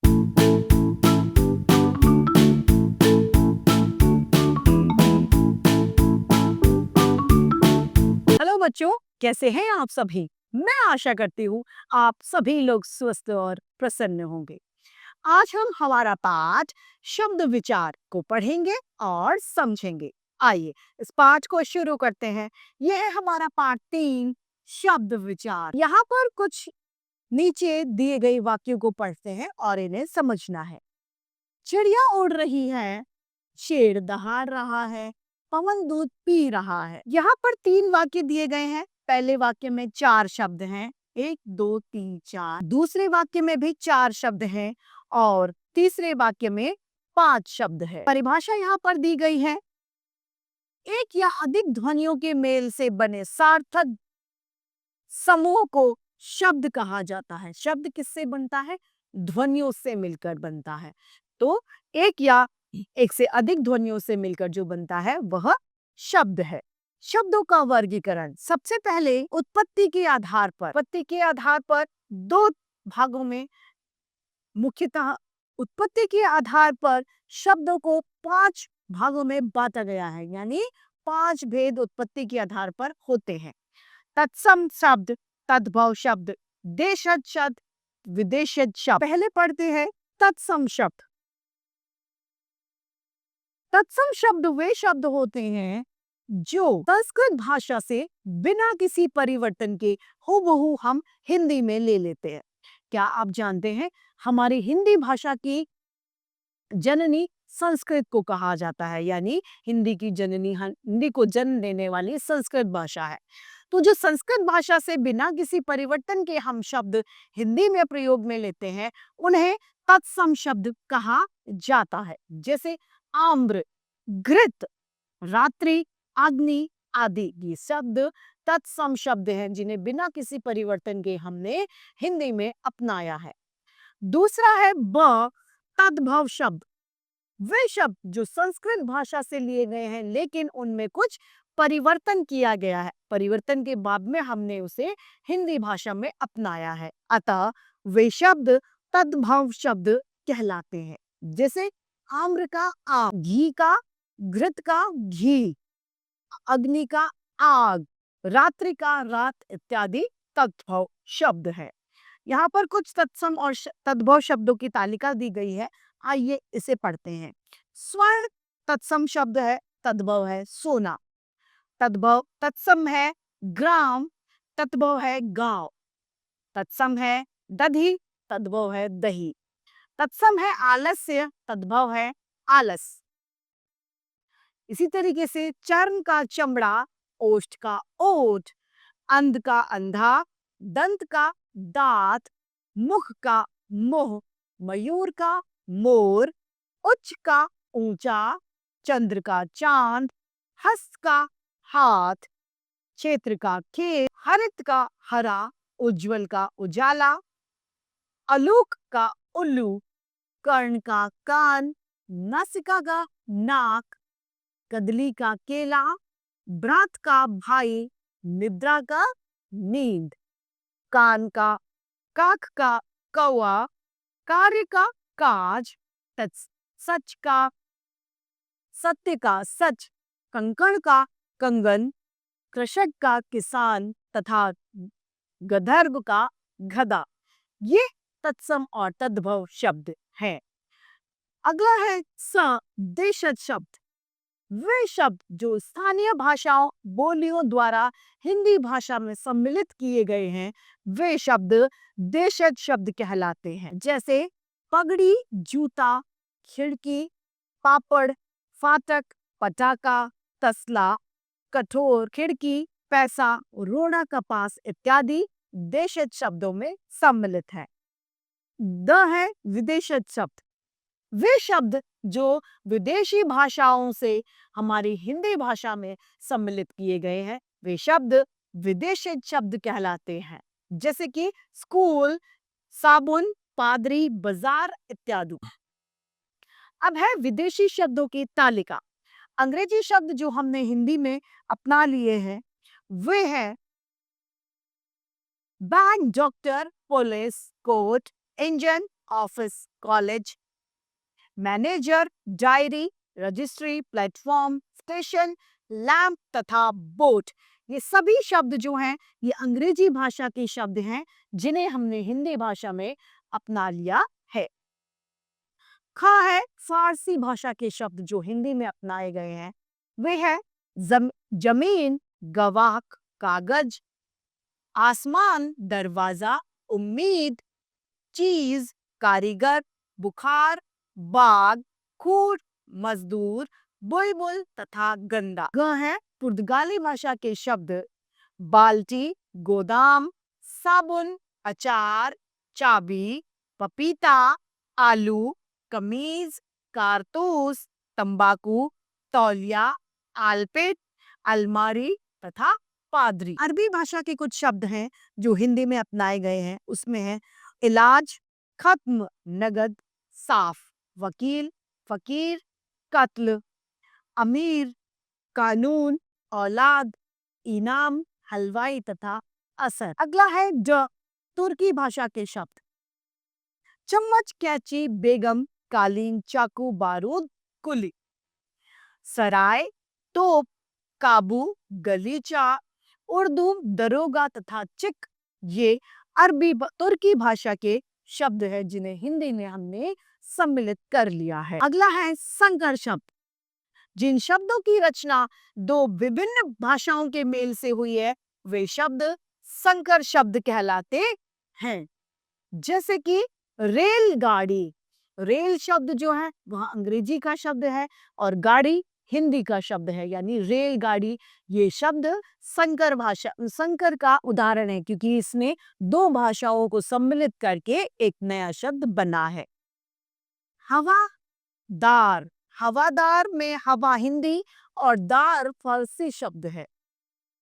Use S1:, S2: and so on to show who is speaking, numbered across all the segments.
S1: Hello बच्चों, कैसे हैं आप सभी? मैं आशा करती हूँ आप सभी लोग स्वस्थ और प्रसन्न होंगे। आज हम हमारा पाठ शब्द विचार को पढ़ेंगे और समझेंगे। आइए इस पाठ को शुरू करते हैं। यह है हमारा पाठ 3 शब्द विचार। यहाँ पर कुछ नीचे दिए गए वाक्यों को पढ़ते हैं और इन्हें समझना है। चिड़िया उड़ रही है, शेर दहाड़ रहा है, पवन दूध पी रहा है। यहाँ पर 3 वाक्य दिए गए हैं। पहले वाक्य में 4 शब्द हैं, 1 2 3 4। दूसरे वाक्य में भी 4 शब्द हैं और तीसरे वाक्य में 5 शब्द है। परिभाषा यहाँ पर दी गई है, एक या अधिक ध्वनियों के मेल से बने सार्थक समूह को शब्द कहा जाता है। शब्द किससे बनता है? ध्वनियों से मिलकर बनता है। तो एक या एक से अधिक ध्वनियों से मिलकर जो बनता है वह शब्द है। शब्दों का वर्गीकरण, सबसे पहले उत्पत्ति के आधार पर 2 भागों में, मुख्यतः उत्पत्ति के आधार पर शब्दों को 5 भागों में बांटा गया है, यानी 5 भेद उत्पत्ति के आधार पर होते हैं। तत्सम शब्द, तद्भव शब्द, देशज शब्द, विदेशज शब्द। पहले पढ़ते हैं तत्सम शब्द। तत्सम शब्द वे शब्द होते हैं जो संस्कृत भाषा से बिना किसी परिवर्तन के हूबहू हम हिंदी में ले लेते हैं। क्या आप जानते हैं हमारी हिंदी भाषा की जननी संस्कृत को कहा जाता है, यानी हिंदी की जननी, हिंदी को जन्म देने वाली संस्कृत भाषा है। तो जो संस्कृत भाषा से बिना किसी परिवर्तन के हम शब्द हिंदी में प्रयोग में लेते हैं उन्हें तत्सम शब्द कहा जाता है। जैसे आम्र, घृत, रात्रि, अग्नि आदि ये शब्द तत्सम शब्द हैं जिन्हें बिना किसी परिवर्तन के हमने हिंदी में अपनाया है। दूसरा है तद्भव शब्द, वे शब्द जो संस्कृत भाषा से लिए गए हैं लेकिन उनमें कुछ परिवर्तन किया गया है, परिवर्तन के बाद में हमने उसे हिंदी भाषा में अपनाया है, अतः वे शब्द तद्भव शब्द कहलाते हैं। जैसे आम्र का आम, घी का, घृत का घी, अग्नि का आग, रात्रि का रात इत्यादि तद्भव शब्द है। यहाँ पर कुछ तत्सम और तद्भव शब्दों की तालिका दी गई है, आइए इसे पढ़ते हैं। स्वर्ण तत्सम शब्द है, तद्भव है सोना। तद्भव तत्सम है ग्राम, तद्भव है गांव। तत्सम है दधी, तद्भव है दही। तत्सम है आलस्य, तद्भव है आलस। इसी तरीके से चर्म का चमड़ा, ओष्ठ का ओठ, अंध का अंधा, दंत का दांत, मुख का मुंह, मयूर का मोर, उच्च का ऊंचा, चंद्र का चांद, हस्त का हाथ, क्षेत्र का खेत, हरित का हरा, उज्जवल का उजाला, आलोक का उल्लू, कर्ण का कान, नासिका का नाक, कदली का केला, भ्रात का भाई, निद्रा का नींद, कान का काक का कौआ, कार्य का काज, सच का सत्य का सच, कंकण का कंगन, कृषक का किसान तथा गंधर्व का गधा। ये तत्सम और तद्भव शब्द हैं। अगला है देशज शब्द, वे शब्द जो स्थानीय भाषाओं बोलियों द्वारा हिंदी भाषा में सम्मिलित किए गए हैं वे शब्द देशज शब्द कहलाते हैं। जैसे पगड़ी, जूता, खिड़की, पापड़, फाटक, पटाखा, तसला, कठोर, खिड़की, पैसा, रोड़ा, कपास इत्यादि देशज शब्दों में सम्मिलित है। है विदेशज शब्द, वे शब्द जो विदेशी भाषाओं से हमारी हिंदी भाषा में सम्मिलित किए गए हैं वे शब्द विदेशी शब्द कहलाते हैं। जैसे कि स्कूल, साबुन, पादरी, बाजार इत्यादि। अब है विदेशी शब्दों की तालिका। अंग्रेजी शब्द जो हमने हिंदी में अपना लिए हैं वे हैं bank, doctor, police, court, engine, office, college. Manager, diary, registry, platform, station, lamp तथा बोट, ये सभी शब्द जो हैं ये अंग्रेजी भाषा के शब्द हैं जिन्हें हमने हिंदी भाषा में अपना लिया है। खा है फारसी भाषा के शब्द जो हिंदी में अपनाए गए हैं, वे है जमीन, गवाह, कागज, आसमान, दरवाजा, उम्मीद, चीज, कारीगर, बुखार, बाग, खूर, मजदूर, बुलबुल तथा गंदा। ग है पुर्तगाली भाषा के शब्द बाल्टी, गोदाम, साबुन, अचार, चाबी, पपीता, आलू, कमीज, कारतूस, तंबाकू, तौलिया, आलपिट, अलमारी तथा पादरी। अरबी भाषा के कुछ शब्द हैं जो हिंदी में अपनाए गए हैं, उसमें है इलाज, खत्म, नगद, साफ, वकील, फकीर, कत्ल, अमीर, कानून, औलाद, इनाम, हलवाई तथा असर। अगला है तुर्की भाषा के शब्द चम्मच, कैंची, बेगम, कालीन, चाकू, बारूद, कुली, सराय, तोप, काबू, गलीचा, उर्दू, दरोगा तथा चिक, ये तुर्की भाषा के शब्द है जिन्हें हिंदी में हमने सम्मिलित कर लिया है। अगला है संकर शब्द। जिन शब्दों की रचना दो विभिन्न भाषाओं के मेल से हुई है वे शब्द संकर शब्द कहलाते हैं। जैसे कि रेलगाड़ी, रेल शब्द जो है वह अंग्रेजी का शब्द है और गाड़ी हिंदी का शब्द है, यानी रेलगाड़ी। ये शब्द संकर का उदाहरण है क्योंकि इसने दो भाषाओं को सम्मिलित करके एक नया शब्द बना है। हवादार, हवादार में हवा हिंदी और दार फारसी शब्द है।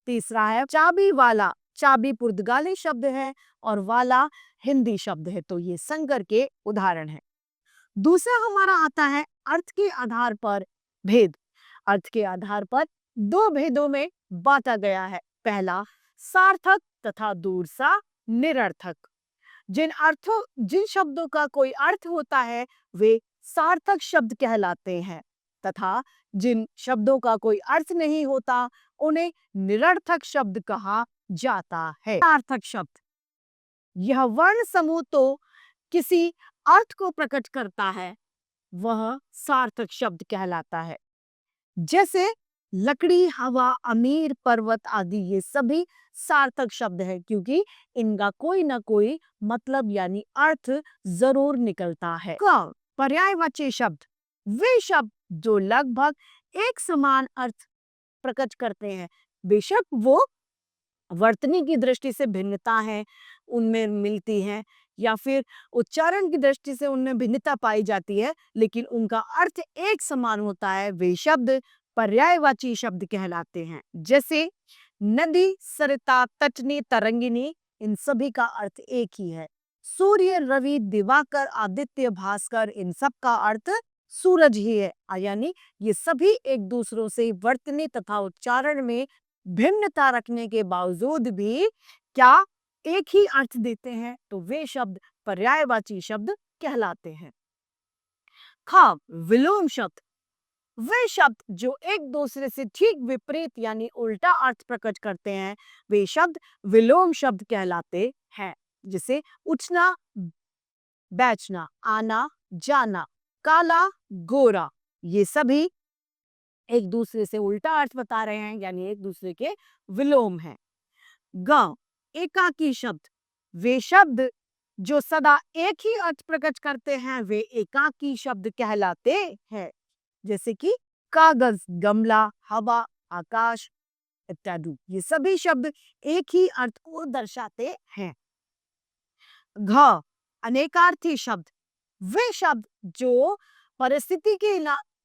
S1: तीसरा है चाबी वाला, चाबी पुर्तगाली शब्द है और वाला हिंदी शब्द है, तो ये संकर के उदाहरण है। दूसरा हमारा आता है अर्थ के आधार पर भेद। अर्थ के आधार पर दो भेदों में बांटा गया है। पहला सार्थक तथा दूसरा निरर्थक। जिन शब्दों का कोई अर्थ होता है वे सार्थक शब्द कहलाते हैं तथा जिन शब्दों का कोई अर्थ नहीं होता उन्हें निरर्थक शब्द कहा जाता है। सार्थक शब्द, यह वर्ण समूह तो किसी अर्थ को प्रकट करता है वह सार्थक शब्द कहलाता है। जैसे लकड़ी, हवा, अमीर, पर्वत आदि ये सभी सार्थक शब्द है क्योंकि इनका कोई ना कोई मतलब यानी अर्थ जरूर निकलता है। पर्यायवाची शब्द, वे शब्द जो लगभग एक समान अर्थ प्रकट करते हैं, बेशक वो वर्तनी की दृष्टि से भिन्नता है उनमें मिलती है या फिर उच्चारण की दृष्टि से उनमें भिन्नता पाई जाती है, लेकिन उनका अर्थ एक समान होता है, वे शब्द पर्यायवाची शब्द कहलाते हैं। जैसे नदी, सरिता, तटनी, तरंगिनी, इन सभी का अर्थ एक ही है। सूर्य, रवि, दिवाकर, आदित्य, भास्कर, इन सब का अर्थ सूरज ही है, यानी ये सभी एक दूसरों से वर्तनी तथा उच्चारण में भिन्नता रखने के बावजूद भी क्या एक ही अर्थ देते हैं, तो वे शब्द पर्यायवाची शब्द कहलाते हैं। विलोम शब्द, वे शब्द जो एक दूसरे से ठीक विपरीत यानी उल्टा अर्थ प्रकट करते हैं वे शब्द विलोम शब्द कहलाते हैं। जैसे उठना, बैठना, आना, जाना, काला, गोरा, ये सभी एक दूसरे से उल्टा अर्थ बता रहे हैं यानी एक दूसरे के विलोम हैं। एकाकी शब्द, वे शब्द जो सदा एक ही अर्थ प्रकट करते हैं वे एकाकी शब्द कहलाते हैं। जैसे कि कागज, गमला, हवा, आकाश इत्यादि, ये सभी शब्द एक ही अर्थ को दर्शाते हैं। अनेकार्थी शब्द, वे शब्द जो परिस्थिति के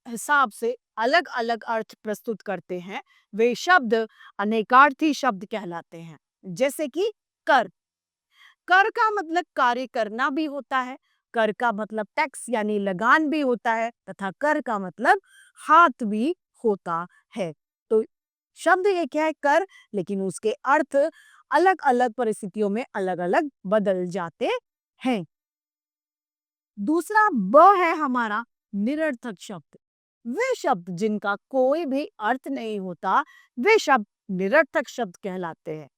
S1: हिसाब से अलग अलग अर्थ प्रस्तुत करते हैं वे शब्द अनेकार्थी शब्द कहलाते हैं। जैसे कि कर, कर का मतलब कार्य करना भी होता है, कर का मतलब टैक्स यानी लगान भी होता है तथा कर का मतलब हाथ भी होता है। तो शब्द एक है कर, लेकिन उसके अर्थ अलग अलग परिस्थितियों में अलग अलग बदल जाते हैं। दूसरा ब है हमारा निरर्थक शब्द। वे शब्द जिनका कोई भी अर्थ नहीं होता, वे शब्द निरर्थक शब्द कहलाते हैं।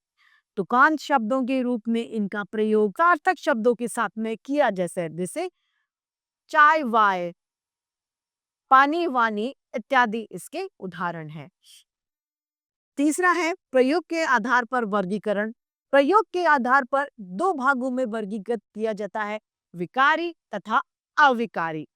S1: तुकांत शब्दों के रूप में इनका प्रयोग सार्थक शब्दों के साथ में किया जैसे चाय वाय, पानी वानी इत्यादि इसके उदाहरण हैं। तीसरा है प्रयोग के आधार पर वर्गीकरण। प्रयोग के आधार पर दो भागों में वर्गीकृत किया जाता है, विकारी तथा अविकारी।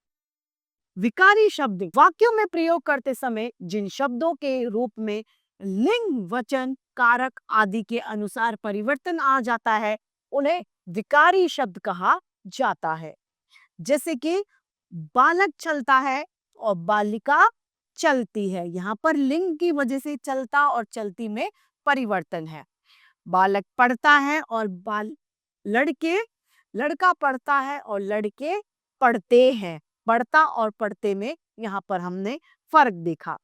S1: विकारी शब्द वाक्यों में प्रयोग करते समय जिन शब्दों के रूप में लिंग, वचन, कारक आदि के अनुसार परिवर्तन आ जाता है, उन्हें विकारी शब्द कहा जाता है। जैसे कि बालक चलता है और बालिका चलती है। यहाँ पर लिंग की वजह से चलता और चलती में परिवर्तन है। बालक पढ़ता है और लड़का पढ़ता है और लड़के पढ़ते हैं। पढ़ता और पढ़ते में यहाँ पर हमने फर्क देखा।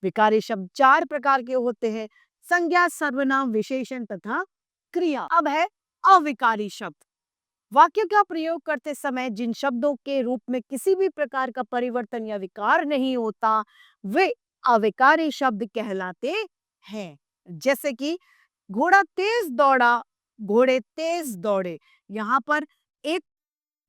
S1: विकारी शब्द 4 प्रकार के होते हैं, संज्ञा, सर्वनाम, विशेषण तथा क्रिया। अब है अविकारी शब्द। वाक्य का प्रयोग करते समय जिन शब्दों के रूप में किसी भी प्रकार का परिवर्तन या विकार नहीं होता, वे अविकारी शब्द कहलाते हैं। जैसे कि घोड़ा तेज दौड़ा, घोड़े तेज दौड़े। यहाँ पर एक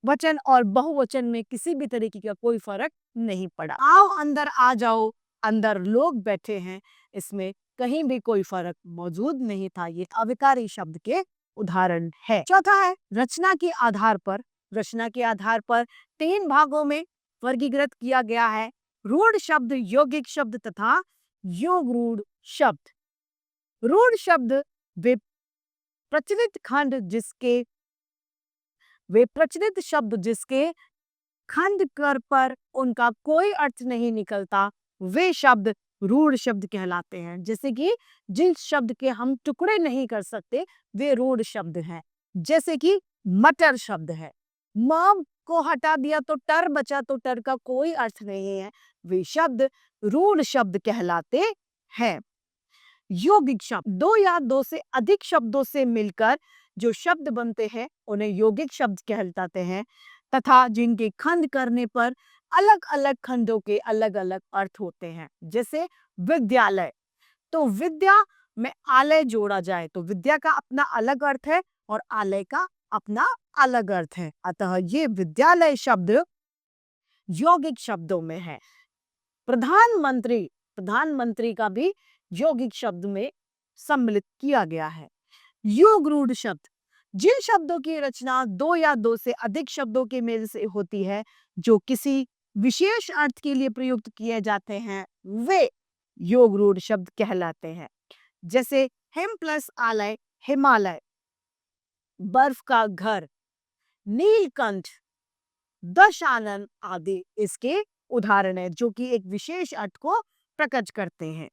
S1: वचन और बहुवचन में किसी भी तरीके का कोई फर्क नहीं पड़ा। आओ अंदर आ जाओ, अंदर लोग बैठे हैं, इसमें कहीं भी कोई फर्क मौजूद नहीं था। ये अविकारी शब्द के उदाहरण है। चौथा है रचना के आधार पर। रचना के आधार पर 3 भागों में वर्गीकृत किया गया है, रूढ़ शब्द, यौगिक शब्द तथा योगरूढ़ शब्द। रूढ़ शब्द वे प्रचलित शब्द जिसके खंड कर पर उनका कोई अर्थ नहीं निकलता, वे शब्द रूढ़ शब्द कहलाते हैं। जैसे कि जिस शब्द के हम टुकड़े नहीं कर सकते, वे रूढ़ शब्द हैं। जैसे कि मटर शब्द है, म को हटा दिया तो टर बचा, तो टर का कोई अर्थ नहीं है, वे शब्द रूढ़ शब्द कहलाते हैं। यौगिक शब्द 2 या 2 से अधिक शब्दों से मिलकर जो शब्द बनते हैं, उन्हें यौगिक शब्द कहलाते हैं तथा जिनके खंड करने पर अलग अलग खंडों के अलग अलग अर्थ होते हैं। जैसे विद्यालय, तो विद्या में आलय जोड़ा जाए तो विद्या का अपना अलग अर्थ है और आलय का अपना अलग अर्थ है। अतः ये विद्यालय शब्द यौगिक शब्दों में है। प्रधानमंत्री का भी यौगिक शब्द में सम्मिलित किया गया है। योगरूढ़ शब्द जिन शब्दों की रचना 2 या 2 से अधिक शब्दों के मेल से होती है, जो किसी विशेष अर्थ के लिए प्रयुक्त किए जाते हैं, वे योगरूढ़ शब्द कहलाते हैं। जैसे हिम प्लस आलय हिमालय, बर्फ का घर, नीलकंठ, दशानन आदि इसके उदाहरण है, जो कि एक विशेष अर्थ को प्रकट करते हैं।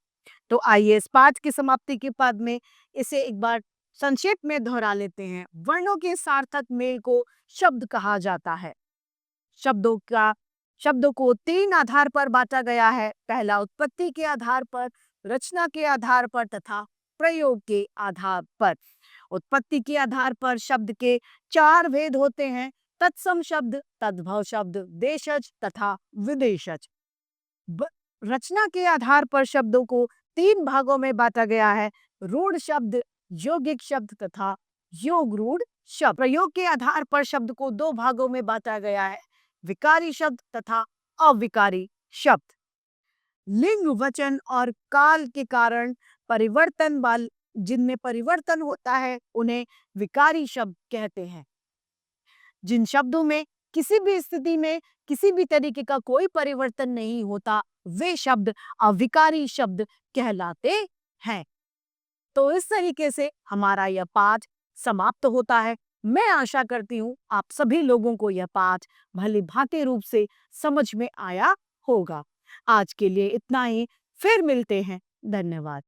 S1: तो आइए इस पाठ की समाप्ति के पद में इसे एक बार संक्षेप में दोहरा लेते हैं। वर्णों के सार्थक मेल को शब्द कहा जाता है। शब्दों को 3 आधार पर बांटा गया है। पहला उत्पत्ति के आधार पर, रचना के आधार पर तथा प्रयोग के आधार पर। उत्पत्ति के आधार पर शब्द के 4 भेद होते हैं, तत्सम शब्द, तद्भव शब्द, देशज तथा विदेशज। रचना के आधार पर शब्दों को 3 भागों में बांटा गया है, रूढ़ शब्द, यौगिक शब्द तथा योगरूढ़ शब्द। प्रयोग के आधार पर शब्द को 2 भागों में बांटा गया है, विकारी शब्द तथा अविकारी शब्द। लिंग, वचन और काल के कारण जिनमें परिवर्तन होता है, उन्हें विकारी शब्द कहते हैं। जिन शब्दों में किसी भी स्थिति में किसी भी तरीके का कोई परिवर्तन नहीं होता, वे शब्द अविकारी शब्द कहलाते हैं। तो इस तरीके से हमारा यह पाठ समाप्त होता है। मैं आशा करती हूँ आप सभी लोगों को यह पाठ भली भांति रूप से समझ में आया होगा। आज के लिए इतना ही, फिर मिलते हैं। धन्यवाद।